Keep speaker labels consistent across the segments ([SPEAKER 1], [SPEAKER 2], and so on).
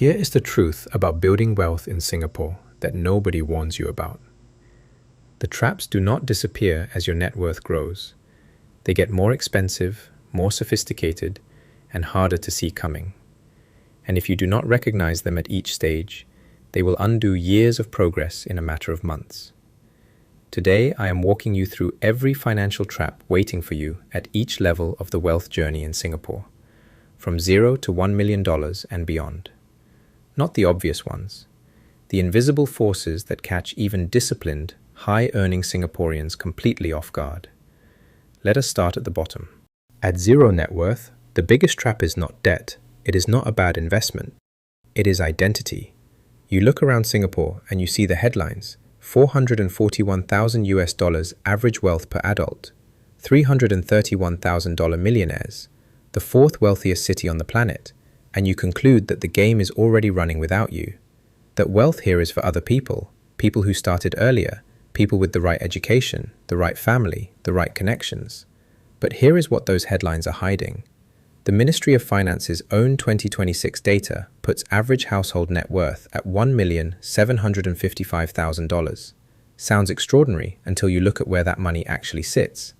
[SPEAKER 1] Here is the truth about building wealth in Singapore that nobody warns you about. The traps do not disappear as your net worth grows. They get more expensive, more sophisticated, and harder to see coming. And if you do not recognize them at each stage, they will undo years of progress in a matter of months. Today, I am walking you through every financial trap waiting for you at each level of the wealth journey in Singapore, from $0 to $1 million and beyond. Not the obvious ones, the invisible forces that catch even disciplined, high-earning Singaporeans completely off guard. Let us start at the bottom. At zero net worth, the biggest trap is not debt. It is not a bad investment. It is identity. You look around Singapore and you see the headlines: $441,000 average wealth per adult, $331,000 millionaires, the fourth wealthiest city on the planet, and you conclude that the game is already running without you. That wealth here is for other people, people who started earlier, people with the right education, the right family, the right connections. But here is what those headlines are hiding. The Ministry of Finance's own 2026 data puts average household net worth at $1,755,000. Sounds extraordinary until you look at where that money actually sits.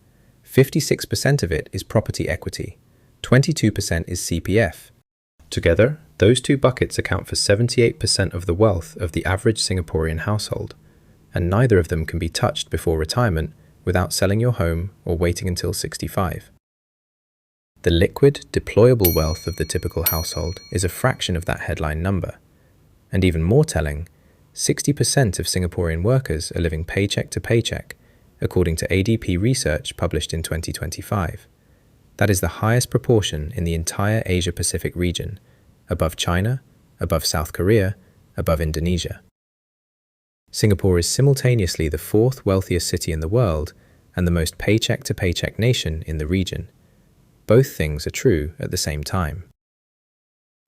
[SPEAKER 1] 56% of it is property equity, 22% is CPF. Together, those two buckets account for 78% of the wealth of the average Singaporean household, and neither of them can be touched before retirement without selling your home or waiting until 65. The liquid, deployable wealth of the typical household is a fraction of that headline number. And even more telling, 60% of Singaporean workers are living paycheck to paycheck, according to ADP Research published in 2025. That is the highest proportion in the entire Asia-Pacific region, above China, above South Korea, above Indonesia. Singapore is simultaneously the fourth wealthiest city in the world and the most paycheck-to-paycheck nation in the region. Both things are true at the same time.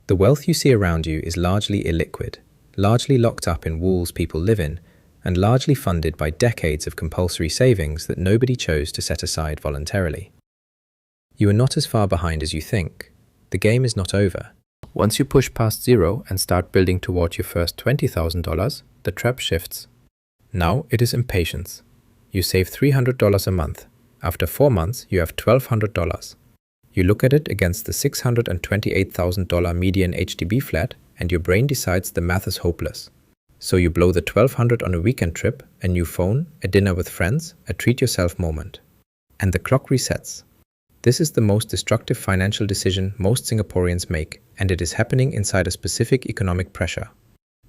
[SPEAKER 1] The wealth you see around you is largely illiquid, largely locked up in walls people live in, and largely funded by decades of compulsory savings that nobody chose to set aside voluntarily. You are not as far behind as you think. The game is not over. Once you push past zero and start building toward your first $20,000, the trap shifts. Now it is impatience. You save $300 a month. After 4 months, you have $1,200. You look at it against the $628,000 median HDB flat, and your brain decides the math is hopeless. So you blow the $1,200 on a weekend trip, a new phone, a dinner with friends, a treat-yourself moment. And the clock resets. This is the most destructive financial decision most Singaporeans make, and it is happening inside a specific economic pressure.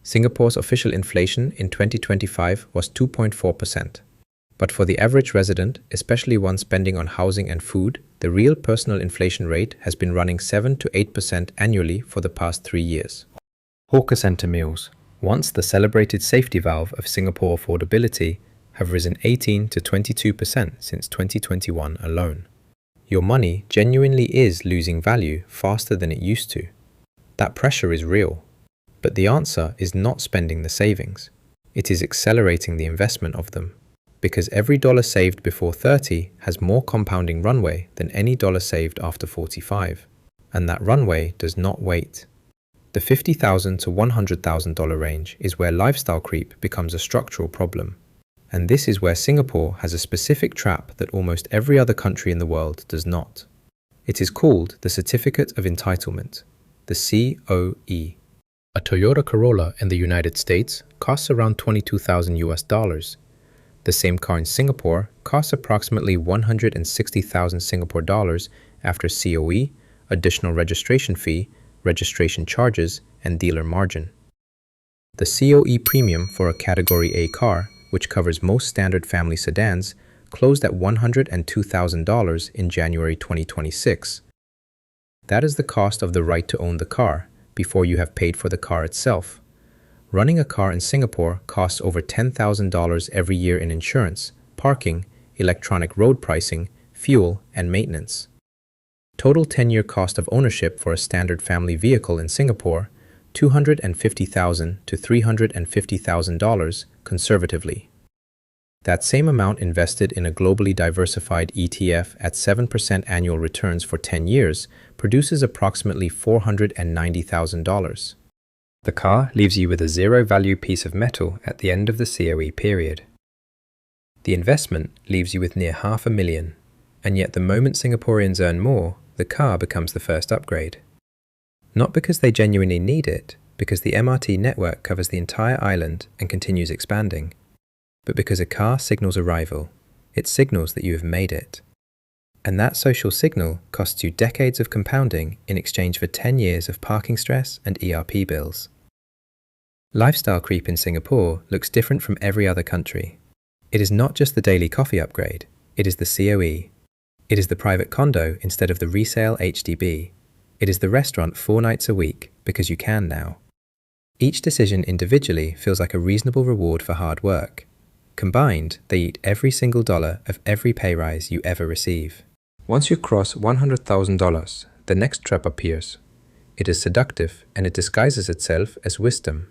[SPEAKER 1] Singapore's official inflation in 2025 was 2.4%. But for the average resident, especially one spending on housing and food, the real personal inflation rate has been running 7 to 8% annually for the past 3 years. Hawker Centre meals, once the celebrated safety valve of Singapore affordability, have risen 18 to 22% since 2021 alone. Your money genuinely is losing value faster than it used to. That pressure is real. But the answer is not spending the savings. It is accelerating the investment of them. Because every dollar saved before 30 has more compounding runway than any dollar saved after 45. And that runway does not wait. The $50,000 to $100,000 range is where lifestyle creep becomes a structural problem. And this is where Singapore has a specific trap that almost every other country in the world does not. It is called the Certificate of Entitlement, the COE. A Toyota Corolla in the United States costs around $22,000. The same car in Singapore costs approximately 160,000 Singapore dollars after COE, additional registration fee, registration charges, and dealer margin. The COE premium for a Category A car, which covers most standard family sedans, closed at $102,000 in January 2026. That is the cost of the right to own the car before you have paid for the car itself. Running a car in Singapore costs over $10,000 every year in insurance, parking, electronic road pricing, fuel, and maintenance. Total 10-year cost of ownership for a standard family vehicle in Singapore, $250,000 to $350,000 conservatively. That same amount invested in a globally diversified ETF at 7% annual returns for 10 years produces approximately $490,000. The car leaves you with a zero-value piece of metal at the end of the COE period. The investment leaves you with near $500,000, and yet the moment Singaporeans earn more, the car becomes the first upgrade. Not because they genuinely need it, because the MRT network covers the entire island and continues expanding, but because a car signals arrival. It signals that you have made it. And that social signal costs you decades of compounding in exchange for 10 years of parking stress and ERP bills. Lifestyle creep in Singapore looks different from every other country. It is not just the daily coffee upgrade, it is the COE. It is the private condo instead of the resale HDB. It is the restaurant 4 nights a week because you can now. Each decision individually feels like a reasonable reward for hard work. Combined, they eat every single dollar of every pay rise you ever receive. Once you cross $100,000, the next trap appears. It is seductive and it disguises itself as wisdom.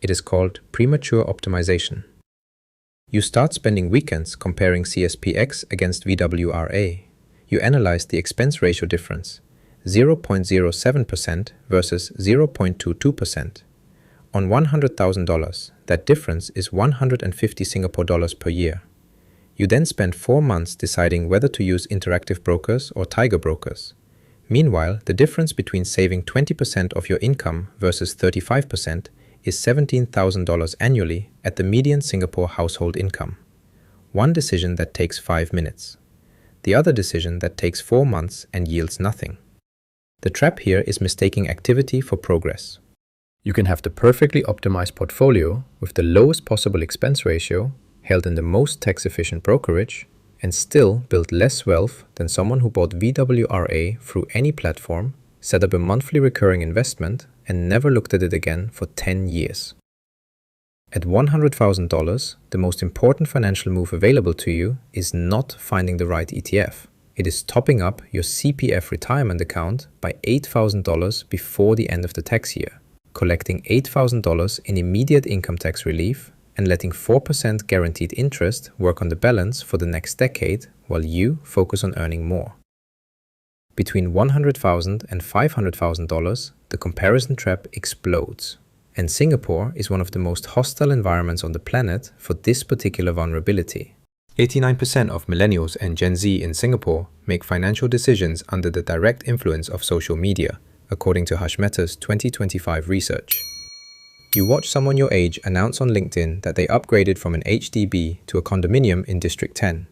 [SPEAKER 1] It is called premature optimization. You start spending weekends comparing CSPX against VWRA. You analyze the expense ratio difference, 0.07% versus 0.22%. On $100,000, that difference is 150 Singapore dollars per year. You then spend 4 months deciding whether to use interactive brokers or tiger brokers. Meanwhile, the difference between saving 20% of your income versus 35% is $17,000 annually at the median Singapore household income. One decision that takes 5 minutes. The other decision that takes 4 months and yields nothing. The trap here is mistaking activity for progress. You can have the perfectly optimized portfolio with the lowest possible expense ratio, held in the most tax-efficient brokerage, and still build less wealth than someone who bought VWRA through any platform, set up a monthly recurring investment, and never looked at it again for 10 years. At $100,000, the most important financial move available to you is not finding the right ETF. It is topping up your CPF retirement account by $8,000 before the end of the tax year, collecting $8,000 in immediate income tax relief, and letting 4% guaranteed interest work on the balance for the next decade while you focus on earning more. Between $100,000 and $500,000, the comparison trap explodes. And Singapore is one of the most hostile environments on the planet for this particular vulnerability. 89% of millennials and Gen Z in Singapore make financial decisions under the direct influence of social media, according to Hashmeta's 2025 research. You watch someone your age announce on LinkedIn that they upgraded from an HDB to a condominium in District 10.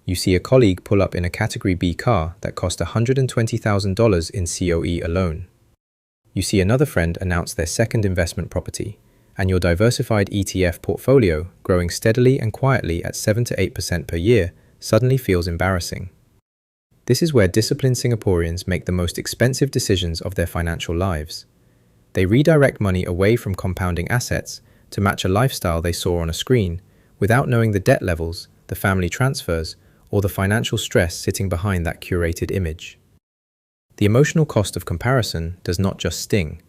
[SPEAKER 1] You see a colleague pull up in a Category B car that cost $120,000 in COE alone. You see another friend announce their second investment property, and your diversified ETF portfolio, growing steadily and quietly at 7 to 8% per year, suddenly feels embarrassing. This is where disciplined Singaporeans make the most expensive decisions of their financial lives. They redirect money away from compounding assets to match a lifestyle they saw on a screen, without knowing the debt levels, the family transfers, or the financial stress sitting behind that curated image. The emotional cost of comparison does not just sting.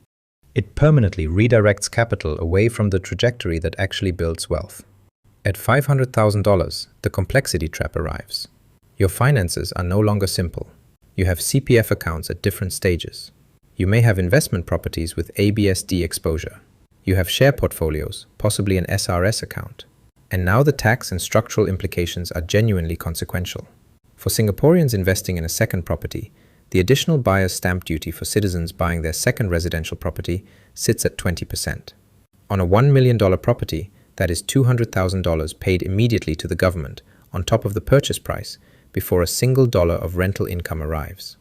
[SPEAKER 1] It permanently redirects capital away from the trajectory that actually builds wealth. At $500,000, the complexity trap arrives. Your finances are no longer simple. You have CPF accounts at different stages. You may have investment properties with ABSD exposure. You have share portfolios, possibly an SRS account. And now the tax and structural implications are genuinely consequential. For Singaporeans investing in a second property, the additional buyer's stamp duty for citizens buying their second residential property sits at 20%. On a $1 million property, that is $200,000 paid immediately to the government on top of the purchase price before a single dollar of rental income arrives.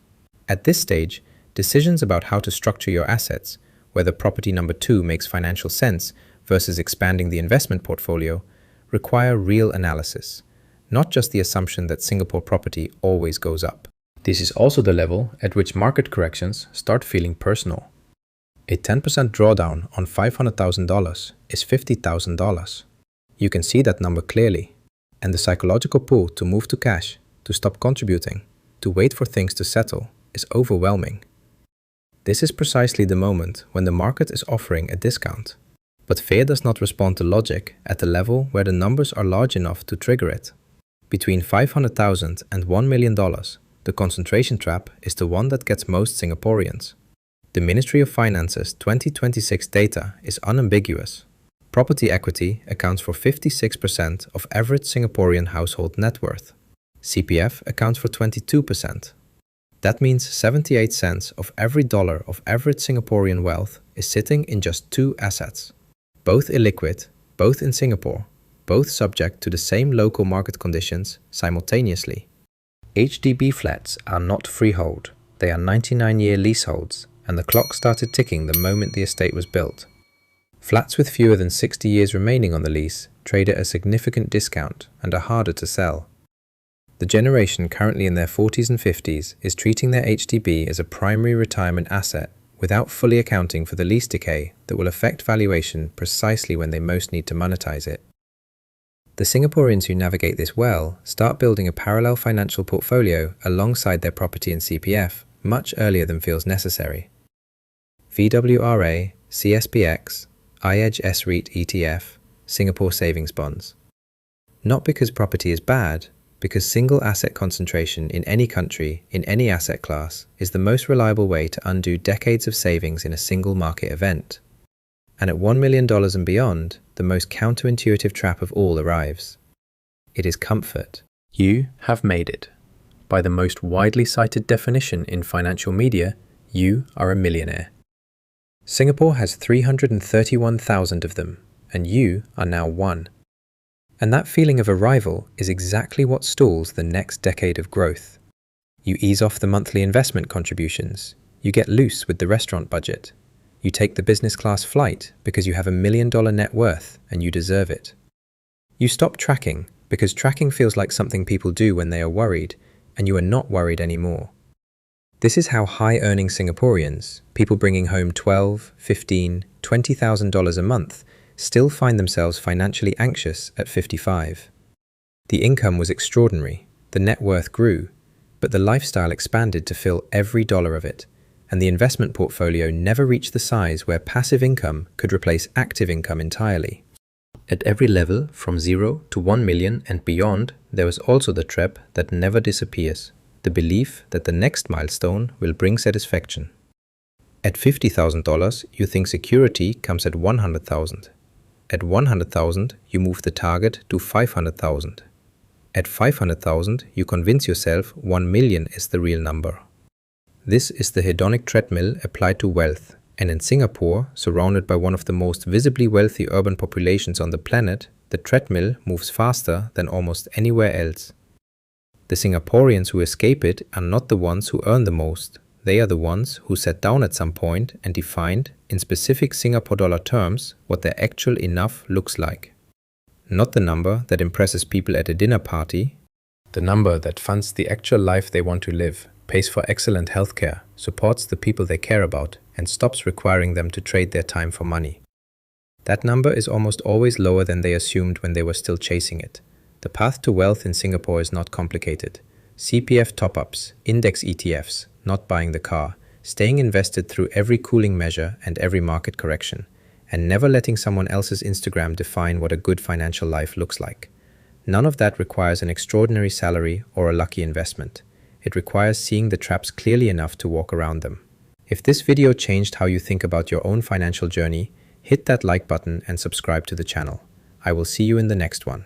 [SPEAKER 1] At this stage, decisions about how to structure your assets, whether property number 2 makes financial sense versus expanding the investment portfolio, require real analysis, not just the assumption that Singapore property always goes up. This is also the level at which market corrections start feeling personal. A 10% drawdown on $500,000 is $50,000. You can see that number clearly, and the psychological pull to move to cash, to stop contributing, to wait for things to settle is overwhelming. This is precisely the moment when the market is offering a discount. But fear does not respond to logic at the level where the numbers are large enough to trigger it. Between $500,000 and $1 million, the concentration trap is the one that gets most Singaporeans. The Ministry of Finance's 2026 data is unambiguous. Property equity accounts for 56% of average Singaporean household net worth. CPF accounts for 22%. That means 78 cents of every dollar of average Singaporean wealth is sitting in just two assets. Both illiquid, both in Singapore, both subject to the same local market conditions simultaneously. HDB flats are not freehold. They are 99-year leaseholds, and the clock started ticking the moment the estate was built. Flats with fewer than 60 years remaining on the lease trade at a significant discount and are harder to sell. The generation currently in their 40s and 50s is treating their HDB as a primary retirement asset without fully accounting for the lease decay that will affect valuation precisely when they most need to monetize it. The Singaporeans who navigate this well start building a parallel financial portfolio alongside their property and CPF much earlier than feels necessary. VWRA, CSPX, iEdge S-REIT ETF, Singapore Savings Bonds. Not because property is bad, because single asset concentration in any country, in any asset class, is the most reliable way to undo decades of savings in a single market event. And at $1 million and beyond, the most counterintuitive trap of all arrives. It is comfort. You have made it. By the most widely cited definition in financial media, you are a millionaire. Singapore has 331,000 of them, and you are now one. And that feeling of arrival is exactly what stalls the next decade of growth. You ease off the monthly investment contributions. You get loose with the restaurant budget. You take the business class flight because you have $1 million net worth and you deserve it. You stop tracking because tracking feels like something people do when they are worried, and you are not worried anymore. This is how high-earning Singaporeans, people bringing home $12,000, $15,000, $20,000 a month, still find themselves financially anxious at 55. The income was extraordinary, the net worth grew, but the lifestyle expanded to fill every dollar of it, and the investment portfolio never reached the size where passive income could replace active income entirely. At every level, from 0 to 1 million and beyond, there was also the trap that never disappears, the belief that the next milestone will bring satisfaction. At $50,000, you think security comes at 100,000. At 100,000, you move the target to 500,000. At 500,000, you convince yourself 1 million is the real number. This is the hedonic treadmill applied to wealth, and in Singapore, surrounded by one of the most visibly wealthy urban populations on the planet, the treadmill moves faster than almost anywhere else. The Singaporeans who escape it are not the ones who earn the most. They are the ones who sat down at some point and defined, in specific Singapore dollar terms, what their actual enough looks like. Not the number that impresses people at a dinner party, the number that funds the actual life they want to live, pays for excellent healthcare, supports the people they care about, and stops requiring them to trade their time for money. That number is almost always lower than they assumed when they were still chasing it. The path to wealth in Singapore is not complicated. CPF top-ups, index ETFs, not buying the car, staying invested through every cooling measure and every market correction, and never letting someone else's Instagram define what a good financial life looks like. None of that requires an extraordinary salary or a lucky investment. It requires seeing the traps clearly enough to walk around them. If this video changed how you think about your own financial journey, hit that like button and subscribe to the channel. I will see you in the next one.